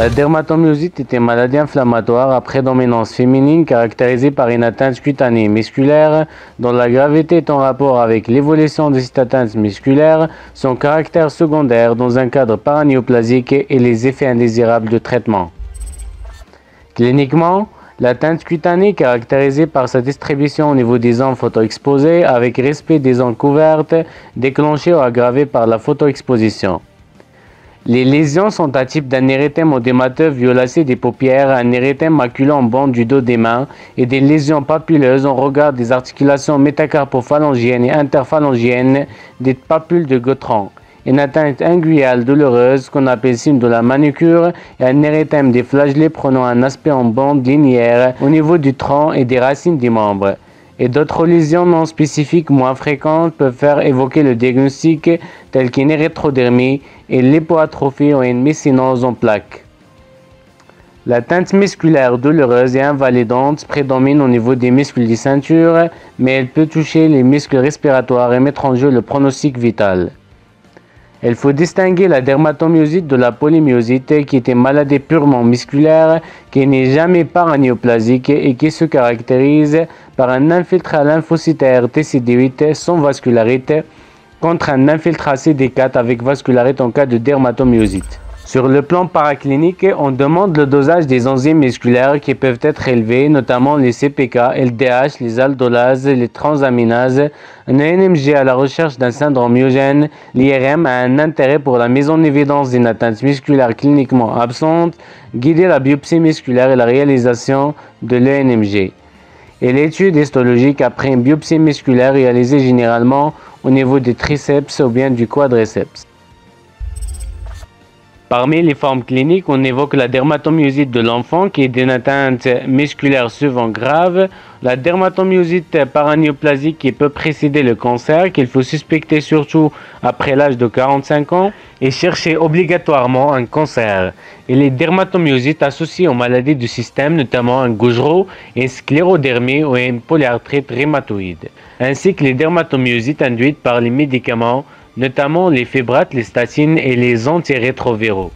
La dermatomyosite est une maladie inflammatoire à prédominance féminine caractérisée par une atteinte cutanée musculaire dont la gravité est en rapport avec l'évolution de cette atteinte musculaire, son caractère secondaire dans un cadre paranéoplasique et les effets indésirables de traitement. Cliniquement, l'atteinte cutanée est caractérisée par sa distribution au niveau des zones photoexposées avec respect des zones couvertes, déclenchées ou aggravées par la photoexposition. Les lésions sont à type d'un érythème odémateux violacé des paupières, un érythème maculeux en bande du dos des mains et des lésions papuleuses en regard des articulations métacarpophalangiennes et interphalangiennes des papules de Gottron. Une atteinte inguinale douloureuse qu'on appelle signe de la manucure et un érythème des flagellés prenant un aspect en bande linéaire au niveau du tronc et des racines des membres. Et d'autres lésions non spécifiques moins fréquentes peuvent faire évoquer le diagnostic tel qu'une érythrodermie et l'hypoatrophie ou une mycénose en plaques. L'atteinte musculaire douloureuse et invalidante prédomine au niveau des muscles des ceintures, mais elle peut toucher les muscles respiratoires et mettre en jeu le pronostic vital. Il faut distinguer la dermatomyosite de la polymyosite qui est une maladie purement musculaire qui n'est jamais paranéoplasique et qui se caractérise par un infiltrat lymphocytaire TCD8 sans vascularité contre un infiltrat CD4 avec vascularité en cas de dermatomyosite. Sur le plan paraclinique, on demande le dosage des enzymes musculaires qui peuvent être élevés, notamment les CPK, LDH, les aldolases, les transaminases. Un ENMG à la recherche d'un syndrome myogène, l'IRM a un intérêt pour la mise en évidence d'une atteinte musculaire cliniquement absente, guider la biopsie musculaire et la réalisation de l'ENMG. Et l'étude histologique après une biopsie musculaire réalisée généralement au niveau des triceps ou bien du quadriceps. Parmi les formes cliniques, on évoque la dermatomyosite de l'enfant qui est d'une atteinte musculaire souvent grave, la dermatomyosite paranéoplasique qui peut précéder le cancer, qu'il faut suspecter surtout après l'âge de 45 ans et chercher obligatoirement un cancer, et les dermatomyosites associées aux maladies du système, notamment un Gaugereau, une sclérodermie ou une polyarthrite rhumatoïde, ainsi que les dermatomyosites induites par les médicaments, notamment les fibrates, les statines et les antirétroviraux.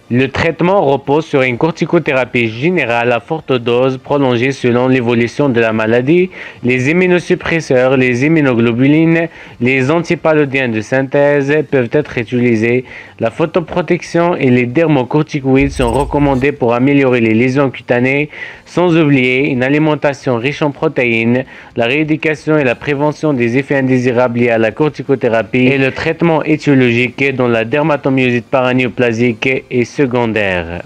Le traitement repose sur une corticothérapie générale à forte dose prolongée selon l'évolution de la maladie, les immunosuppresseurs, les immunoglobulines, les antipalodiens de synthèse peuvent être utilisés. La photoprotection et les dermocorticoïdes sont recommandés pour améliorer les lésions cutanées, sans oublier une alimentation riche en protéines, la rééducation et la prévention des effets indésirables liés à la corticothérapie et le traitement étiologique dont la dermatomyosite paranéoplasique est secondaire.